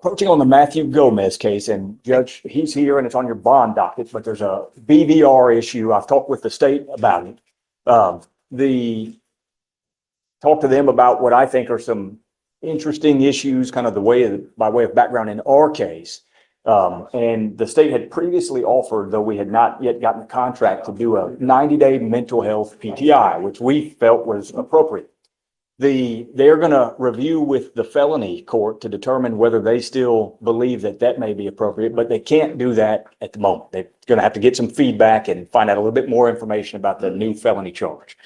approaching on the Matthew Gomez case, and Judge, he's here and it's on your bond docket, but there's a BVR issue. I've talked with the state about it. Talk to them about what I think are some interesting issues, kind of by way of background in our case. And the state had previously offered, though we had not yet gotten the contract, to do a 90-day mental health PTI, which we felt was appropriate. They're going to review with the felony court to determine whether they still believe that may be appropriate, but they can't do that at the moment. They're going to have to get some feedback and find out a little bit more information about the new felony charge.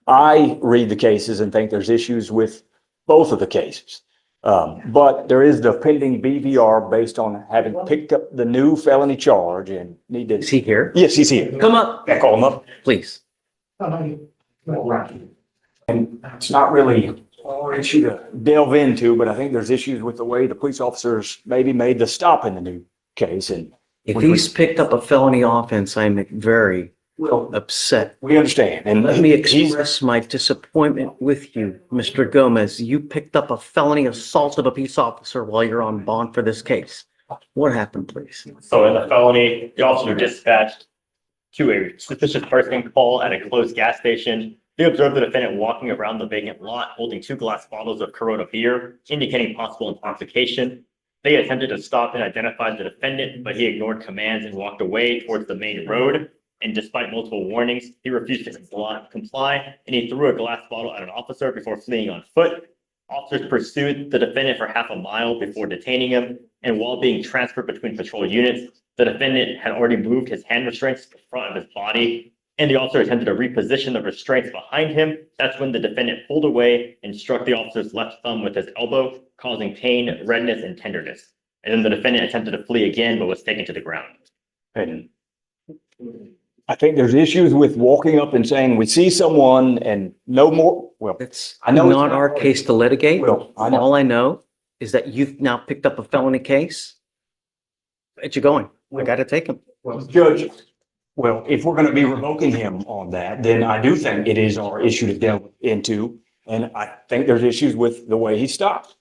I read the cases and think there's issues with both of the cases. But there is the pending BVR based on having picked up the new felony charge and need to. Is he here? Yes, he's here. Come up. Yeah, call him up. Please. And it's not really our issue to delve into, but I think there's issues with the way the police officers maybe made the stop in the new case. And If he's picked up a felony offense, I'm very upset. we understand. And Let me express my disappointment with you, Mr. Gomez. You picked up a felony assault of a peace officer while you're on bond for this case. What happened, please? So in the felony, the officer dispatched to a suspicious person call at a closed gas station. They observed the defendant walking around the vacant lot holding 2 glass bottles of Corona beer, indicating possible intoxication. They attempted to stop and identify the defendant, but he ignored commands and walked away towards the main road. And despite multiple warnings, he refused to comply, and he threw a glass bottle at an officer before fleeing on foot. Officers pursued the defendant for half a mile before detaining him, and while being transferred between patrol units, the defendant had already moved his hand restraints to the front of his body, and the officer attempted to reposition the restraints behind him. That's when the defendant pulled away and struck the officer's left thumb with his elbow, causing pain, redness, and tenderness. And then the defendant attempted to flee again, but was taken to the ground. And I think there's issues with walking up and saying, we see someone and no more. Well, It's I know not our case to litigate. Well, I know. All I know is that you've now picked up a felony case. Where'd you going? I got to take him. Well, Judge, well, if we're going to be revoking him on that, then I do think it is our issue to delve into. And I think there's issues with the way he stopped.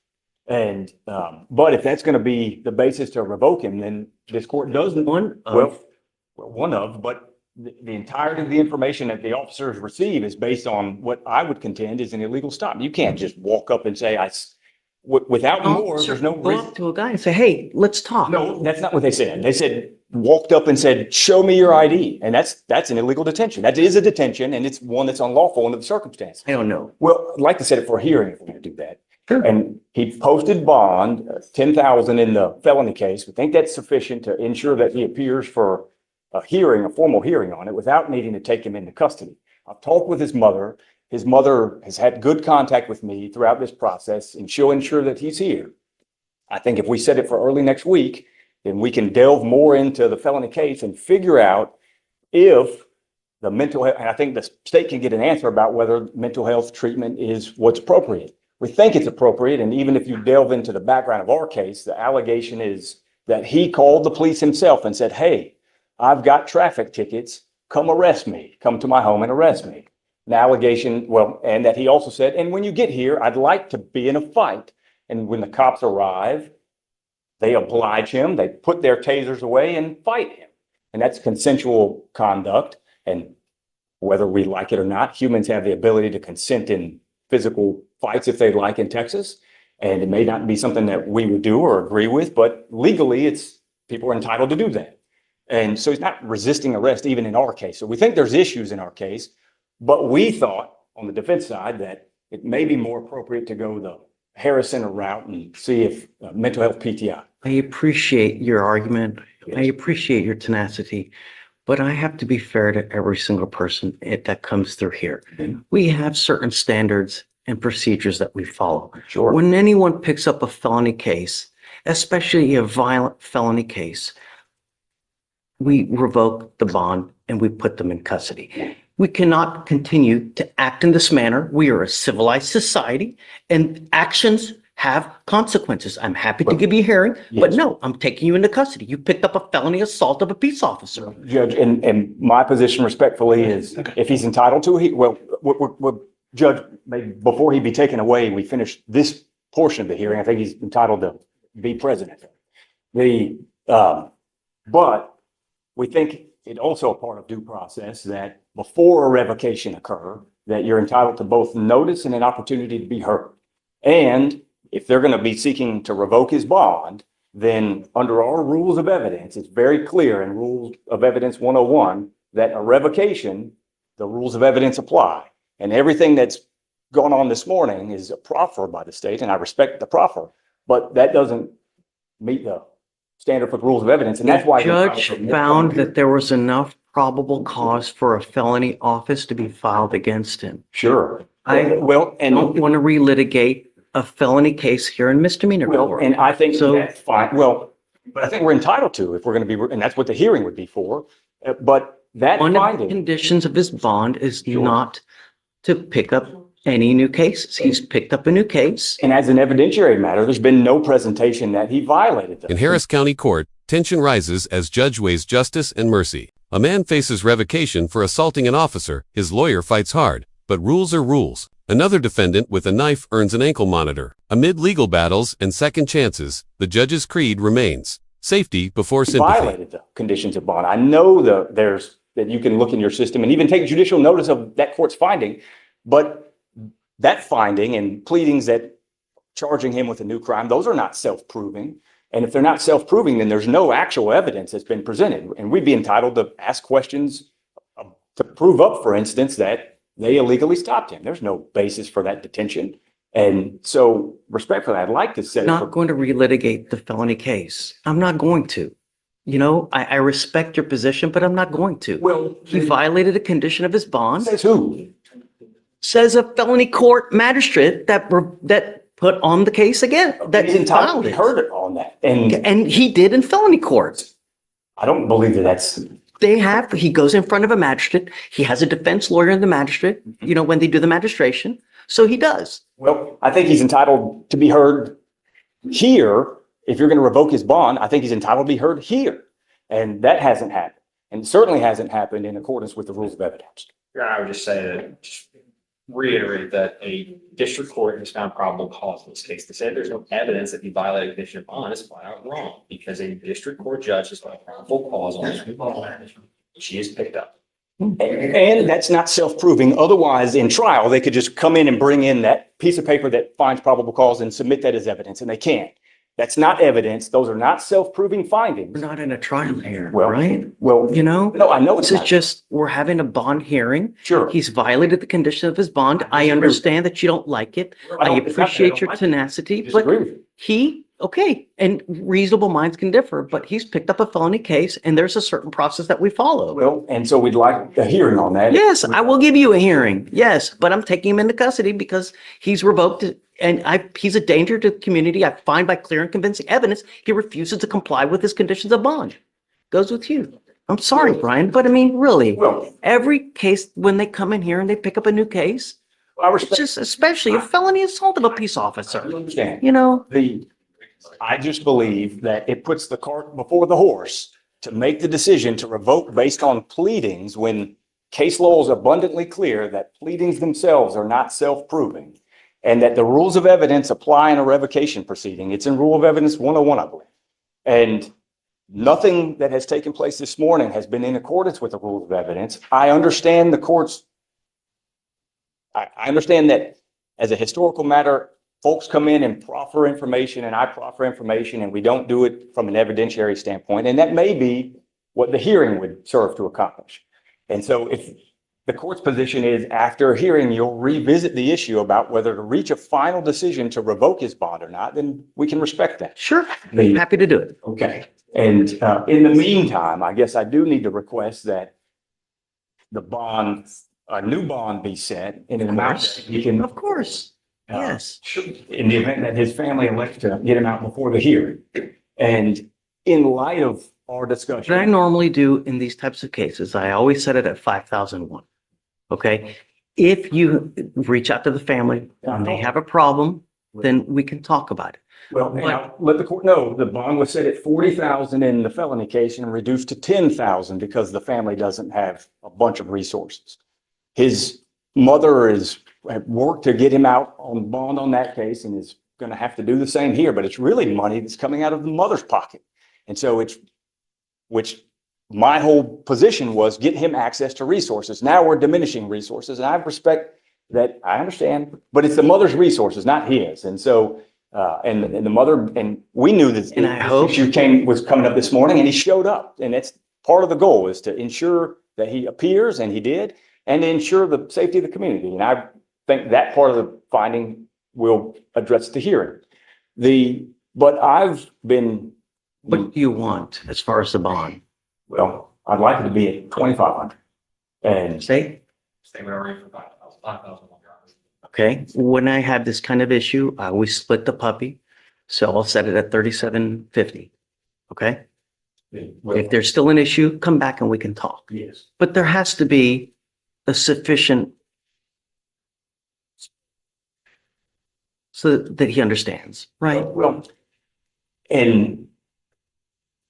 And, but if that's going to be the basis to revoke him, then this court doesn't. But the entirety of the information that the officers receive is based on what I would contend is an illegal stop. You can't just walk up and say, without more, there's no Go reason. up to a guy and say, hey, let's talk. No, that's not what they said. They said, walked up and said, show me your ID. And that's an illegal detention. That is a detention, and it's one that's unlawful under the circumstances. I don't know. Well, I'd like to set it for a hearing if we're going to do that. Sure. And he posted bond, $10,000 in the felony case. We think that's sufficient to ensure that he appears for a hearing, a formal hearing on it without needing to take him into custody. I've talked with his mother. His mother has had good contact with me throughout this process, and she'll ensure that he's here. I think if we set it for early next week, then we can delve more into the felony case and figure out if the mental health, and I think the state can get an answer about whether mental health treatment is what's appropriate. We think it's appropriate, and even if you delve into the background of our case, the allegation is that he called the police himself and said, hey, I've got traffic tickets, come arrest me, come to my home and arrest me. An allegation, well, and that he also said, and when you get here, I'd like to be in a fight. And when the cops arrive, they oblige him, they put their tasers away and fight him. And that's consensual conduct. And whether we like it or not, humans have the ability to consent in physical fights if they'd like in Texas. And it may not be something that we would do or agree with, but legally people are entitled to do that. And so he's not resisting arrest even in our case. So we think there's issues in our case, but we thought on the defense side that it may be more appropriate to go the Harrison route and see if mental health PTI. I appreciate your argument. I appreciate your tenacity, but I have to be fair to every single person that comes through here. We have certain standards and procedures that we follow. Sure. When anyone picks up a felony case, especially a violent felony case, we revoke the bond and we put them in custody. We cannot continue to act in this manner. We are a civilized society and actions have consequences. I'm happy to give you a hearing, but no, I'm taking you into custody. You picked up a felony assault of a peace officer. Judge, and my position respectfully is if he's entitled to it, Judge, maybe before he be taken away, we finish this portion of the hearing. I think he's entitled to be president. But we think it also a part of due process that before a revocation occur, that you're entitled to both notice and an opportunity to be heard. And if they're going to be seeking to revoke his bond, then under our rules of evidence, it's very clear in Rules of Evidence 101 that a revocation, the rules of evidence apply. And everything that's gone on this morning is a proffer by the state, and I respect the proffer, but that doesn't meet the standard for the rules of evidence, and that's why. The judge found that there was enough probable cause for a felony office to be filed against him. Sure. I Well, and don't want to relitigate a felony case here in misdemeanor well, court. and I think So- that's fine. Well, but I think we're entitled to if we're going to be, and that's what the hearing would be for. But that One of the finding, conditions of his bond is Sure. not to pick up any new cases. He's picked up a new case. and as an evidentiary matter, there's been no presentation that he violated them. In Harris County Court, tension rises as judge weighs justice and mercy. A man faces revocation for assaulting an officer. His lawyer fights hard, but rules are rules. Another defendant with a knife earns an ankle monitor. Amid legal battles and second chances, the judge's creed remains: safety before sympathy. Violated the conditions of bond. I know that you can look in your system and even take judicial notice of that court's finding, but that finding and pleadings that charging him with a new crime, those are not self-proving. And if they're not self-proving, then there's no actual evidence that's been presented. And we'd be entitled to ask questions to prove up, for instance, that they illegally stopped him. There's no basis for that detention. And so respectfully, I'd like to say, Not going to relitigate the felony case. I'm not going to. You know, I respect your position, but I'm not going to. well, He violated a condition of his bond. says who? Says a felony court magistrate that put on the case again. That He's entitled filed to be it. heard on that. And And he did in felony court. I don't believe that that's, He goes in front of a magistrate. He has a defense lawyer in the magistrate, you know, when they do the magistration. So he does. well, I think he's entitled to be heard here. If you're going to revoke his bond, I think he's entitled to be heard here. And that hasn't happened. And certainly hasn't happened in accordance with the rules of evidence. I would just say that, just reiterate that a district court has found probable cause in this case. To say there's no evidence that he violated a condition of bond is flat out wrong, because a district court judge has found probable cause on this new bond. She is picked up. And that's not self-proving. Otherwise, in trial, they could just come in and bring in that piece of paper that finds probable cause and submit that as evidence, and they can't. That's not evidence. Those are not self-proving findings. We're not in a trial here, Well, right? Well, You know, no, I know it's this is not. just, we're having a bond hearing. Sure. He's violated the condition of his bond. I understand that you don't like it. I don't- it's not that I appreciate don't your like it. tenacity, but Disagree with you. okay, and reasonable minds can differ, but he's picked up a felony case and there's a certain process that we follow. Well, and so we'd like a hearing on that. Yes, I will give you a hearing. Yes, but I'm taking him into custody because he's revoked and he's a danger to the community. I find by clear and convincing evidence, he refuses to comply with his conditions of bond. Goes with you. I'm sorry, Brian, but I mean, really, Well, every case, when they come in here and they pick up a new case, I it's respect, just especially a felony assault of a peace I officer, understand. you know? I just believe that it puts the cart before the horse to make the decision to revoke based on pleadings when case law is abundantly clear that pleadings themselves are not self-proving and that the rules of evidence apply in a revocation proceeding. It's in Rule of Evidence 101, I believe. And nothing that has taken place this morning has been in accordance with the rules of evidence. I understand the court's, I understand that as a historical matter, folks come in and proffer information and I proffer information and we don't do it from an evidentiary standpoint. And that may be what the hearing would serve to accomplish. And so if the court's position is after a hearing, you'll revisit the issue about whether to reach a final decision to revoke his bond or not, then we can respect that. Sure, I'm happy to do it. Okay. And in the meantime, I guess I do need to request that the bond, a new bond be set in an amount that he can. Of course, yes. In the event that his family elects to get him out before the hearing. And in light of our What I discussion, normally do in these types of cases, I always set it at 5,001. Okay? If you reach out to the family and they have a problem, then we can talk about it. well, now, let the court know, the bond was set at 40,000 in the felony case and reduced to 10,000 because the family doesn't have a bunch of resources. His mother has worked to get him out on bond on that case and is going to have to do the same here, but it's really money that's coming out of the mother's pocket. And so which my whole position was get him access to resources. Now we're diminishing resources, and I respect that. I understand, but it's the mother's resources, not his. And so, and the mother, and we knew that And I hope- this issue was coming up this morning, and he showed up. And that's part of the goal, is to ensure that he appears, and he did, and to ensure the safety of the community. And I think that part of the finding will address the hearing. But I've been, What do you want as far as the bond? well, I'd like it to be at 2,500. And Say, Stay with our rate for 5,000. okay, when I have this kind of issue, we split the puppy. So I'll set it at 3,750. Okay? If there's still an issue, come back and we can talk. yes, But there has to be a sufficient so that he understands, right? well, and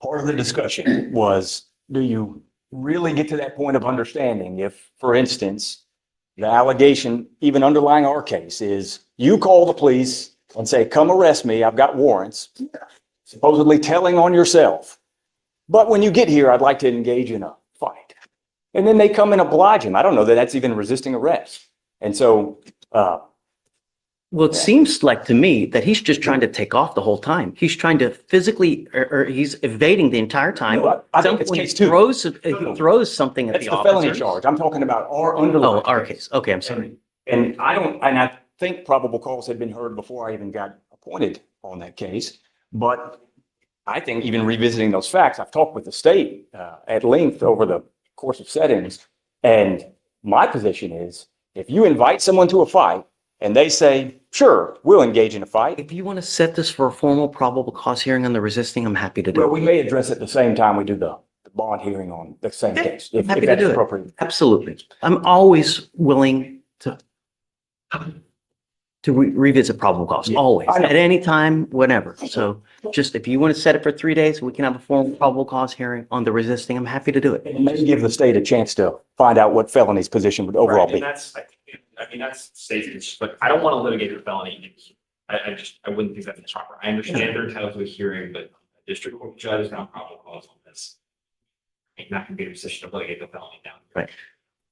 part of the discussion was, do you really get to that point of understanding if, for instance, the allegation, even underlying our case, is you call the police and say, come arrest me, I've got warrants, supposedly telling on yourself. But when you get here, I'd like to engage in a fight. And then they come and oblige him. I don't know that that's even resisting arrest. And so, Well, it seems like to me that he's just trying to take off the whole time. He's trying to physically, or he's evading the entire time. No, I think it's When case two. he throws something at that's the the felony officers. charge. I'm talking about our Oh, underlying. our case. Okay, I'm sorry. And I think probable cause had been heard before I even got appointed on that case. But I think even revisiting those facts, I've talked with the state at length over the course of settings. And my position is, if you invite someone to a fight and they say, sure, we'll engage in a fight, If you want to set this for a formal probable cause hearing on the resisting, I'm happy to well, do we it. may address it at the same time we do the bond hearing on the same case. If happy to that's do it. appropriate. Absolutely. I'm always willing to revisit probable cause, Yeah, always, I know. at any time, whenever. So just if you want to set it for 3 days, we can have a formal probable cause hearing on the resisting. I'm happy to do it. It may give the state a chance to find out what felony's position would overall Right, be. and that's safe, but I don't want to litigate a felony. I wouldn't think that's proper. I understand they're entitled to a hearing, but a district court judge is not probable cause on this. I'm not going to be in a position to litigate the felony down. Right.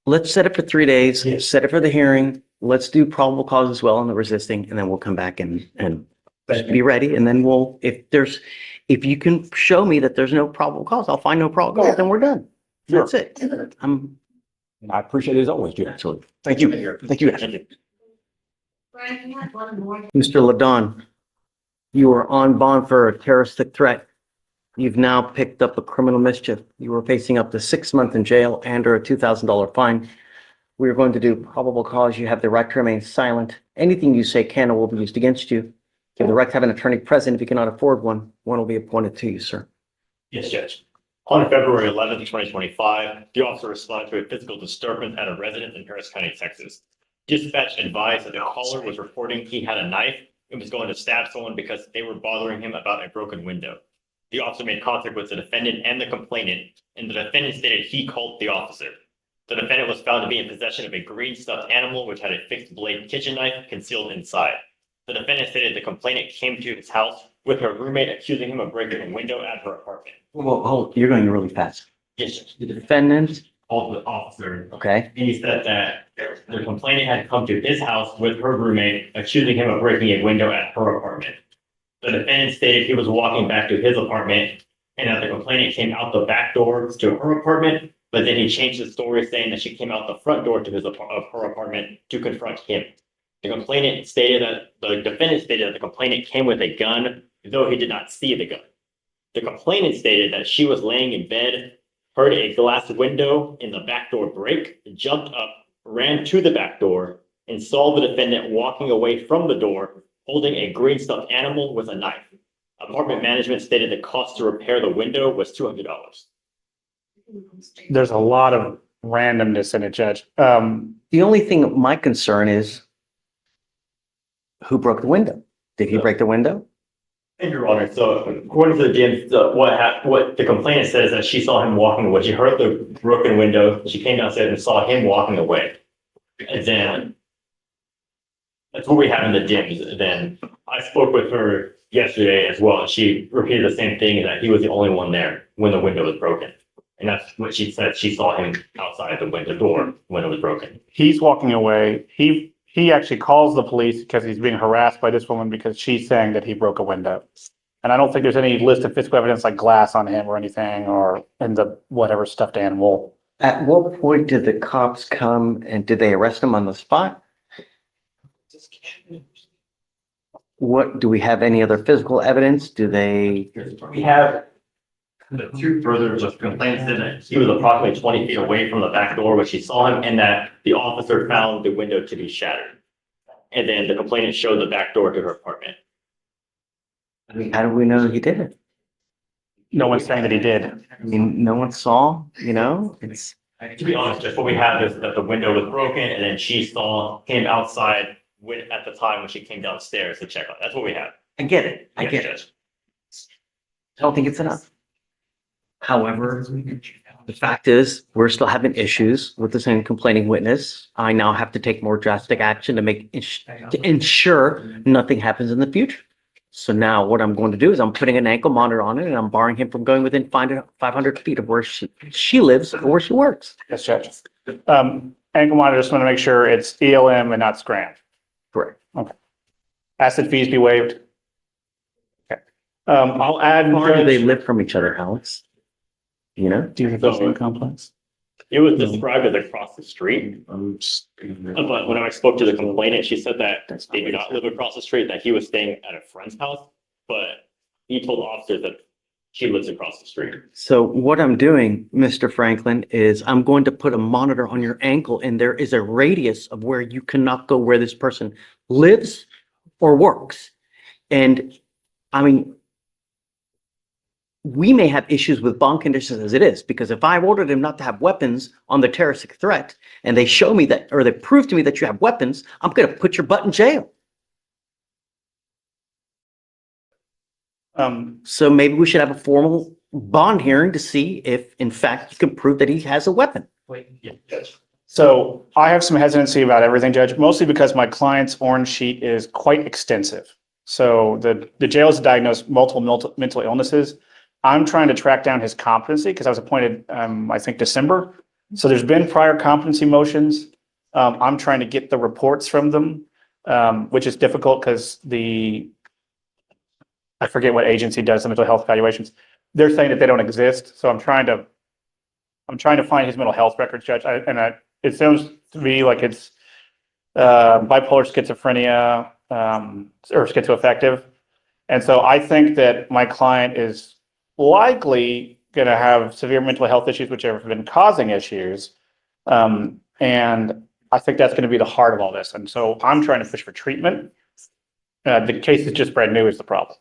Let's set it for 3 days, Yes. set it for the hearing. Let's do probable cause as well on the resisting, and then we'll come back and be ready. And then if you can show me that there's no probable cause, I'll find no probable cause, then we're done. That's it. I appreciate it as always, Jim. Absolutely. Thank you. Thank you. Thank you. Brian, you had one more. Mr. Ladon, you were on bond for a terroristic threat. You've now picked up a criminal mischief. You were facing up to 6 months in jail and or a $2,000 fine. We are going to do probable cause. You have the right to remain silent. Anything you say can or will be used against you. You have the right to have an attorney present. If you cannot afford one, one will be appointed to you, sir. Yes, Judge. On February 11th, 2025, the officer responded to a physical disturbance at a residence in Harris County, Texas. Dispatch advised that the caller was reporting he had a knife and was going to stab someone because they were bothering him about a broken window. The officer made contact with the defendant and the complainant, and the defendant stated he called the officer. The defendant was found to be in possession of a green stuffed animal which had a fixed blade kitchen knife concealed inside. The defendant stated the complainant came to his house with her roommate, accusing him of breaking a window at her apartment. Well, you're going really fast. Yes, Judge. The defendant, Called the officer, okay, and he said that the complainant had come to his house with her roommate, accusing him of breaking a window at her apartment. The defendant stated he was walking back to his apartment and that the complainant came out the back door to her apartment, but then he changed the story saying that she came out the front door to of her apartment to confront him. The defendant stated that the complainant came with a gun, though he did not see the gun. The complainant stated that she was laying in bed, heard a glass window in the back door break, jumped up, ran to the back door, and saw the defendant walking away from the door, holding a green stuffed animal with a knife. Apartment management stated the cost to repair the window was $200. There's a lot of randomness in it, Judge. the only thing, my concern is who broke the window? Did he break the window? And Your Honor, so according to the DM's, what the complainant says is that she saw him walking away. She heard the broken window. She came downstairs and saw him walking away. And then That's what we have in the DIMS. And then I spoke with her yesterday as well, and she repeated the same thing, that he was the only one there when the window was broken. And that's what she said. She saw him outside the window door when it was broken. He's walking away. He actually calls the police because he's being harassed by this woman because she's saying that he broke a window. And I don't think there's any list of physical evidence like glass on him or anything, or in the whatever stuffed animal. At what point did the cops come and did they arrest him on the spot? What, do we have any other physical evidence? Do they, We have the two further just complaints in that he was approximately 20 feet away from the back door when she saw him, and that the officer found the window to be shattered. And then the complainant showed the back door to her apartment. how do we know he did it? No one's saying that he did. I mean, no one saw, it's, To be honest, just what we have is that the window was broken, and then she saw him outside at the time when she came downstairs to check on. That's what we have. I get it. I Yes, get it. Judge. I don't think it's enough. However, the fact is, we're still having issues with the same complaining witness. I now have to take more drastic action to ensure nothing happens in the future. So now what I'm going to do is I'm putting an ankle monitor on it and I'm barring him from going within 500 feet of where she lives or where she works. Yes, Judge. Ankle monitor, just want to make sure it's ELM and not scram. Correct. Acid fees be waived. Okay. I'll add. How far do they Judge- live from each other, Alex? You know? Do you think those are complex? It was described as across the street. But when I spoke to the complainant, she said that they do not live across the street, that he was staying at a friend's house. But he told officers that she lives across the street. So what I'm doing, Mr. Franklin, is I'm going to put a monitor on your ankle and there is a radius of where you cannot go where this person lives or works. And I mean, we may have issues with bond conditions as it is, because if I ordered him not to have weapons on the terroristic threat and they show me that, or they prove to me that you have weapons, I'm going to put your butt in jail. So maybe we should have a formal bond hearing to see if in fact you can prove that he has a weapon. Yeah, Judge. So I have some hesitancy about everything, Judge, mostly because my client's orange sheet is quite extensive. So the jail has diagnosed multiple mental illnesses. I'm trying to track down his competency because I was appointed, I think, December. So there's been prior competency motions. I'm trying to get the reports from them, which is difficult because I forget what agency does the mental health evaluations. They're saying that they don't exist. So I'm trying to find his mental health records, Judge. It sounds to me like it's bipolar schizophrenia or schizoaffective. And so I think that my client is likely going to have severe mental health issues, which have been causing issues. And I think that's going to be the heart of all this. And so I'm trying to push for treatment. The case is just brand new is the problem.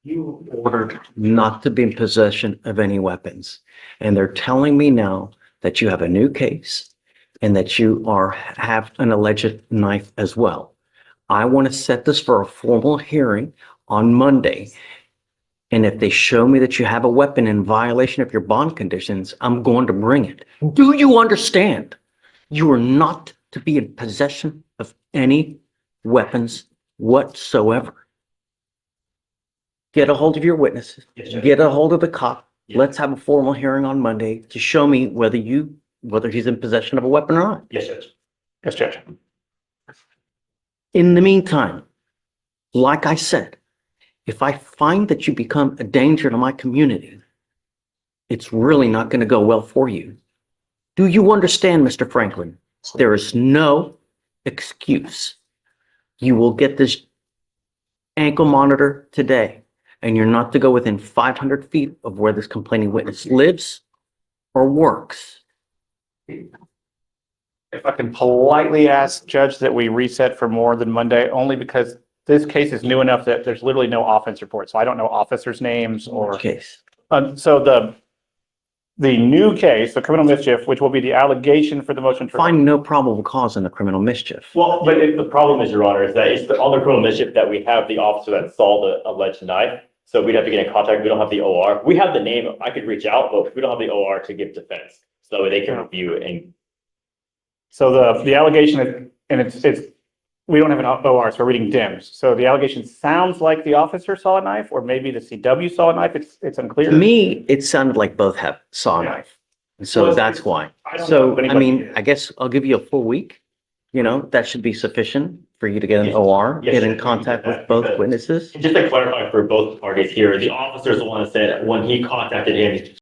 You ordered not to be in possession of any weapons. And they're telling me now that you have a new case and that you have an alleged knife as well. I want to set this for a formal hearing on Monday. And if they show me that you have a weapon in violation of your bond conditions, I'm going to bring it. Do you understand? You are not to be in possession of any weapons whatsoever. Get a hold of your witnesses, Yes, Judge. get a hold of the cop. Yeah. Let's have a formal hearing on Monday to show me whether he's in possession of a weapon or not. Yes, Judge. Yes, Judge. In the meantime, like I said, if I find that you become a danger to my community, it's really not going to go well for you. Do you understand, Mr. Franklin? There is no excuse. You will get this ankle monitor today, and you're not to go within 500 feet of where this complaining witness lives or works. If I can politely ask, Judge, that we reset for more than Monday, only because this case is new enough that there's literally no offense report. So I don't know officers' names or. Case. So the new case, the criminal mischief, which will be the allegation for the motion. Find no probable cause in the criminal mischief. Well, but the problem is, Your Honor, is that it's on the criminal mischief that we have the officer that saw the alleged knife. So we'd have to get in contact. We don't have the OR. We have the name. I could reach out, but we don't have the OR to give defense. So they can review it. And So the allegation and we don't have an OR, so we're reading DIMS. So the allegation sounds like the officer saw a knife, or maybe the CW saw a knife. It's unclear. To me, it sounded like both saw a Yeah. knife. And so Well, that's why. I don't know So, if I anybody mean, did. I guess I'll give you a full week. That should be sufficient for you to get an Yes. OR, Yes, get sir. in We can contact do that with both because- witnesses. And just to clarify for both parties here, the officer is the one that said when he contacted him,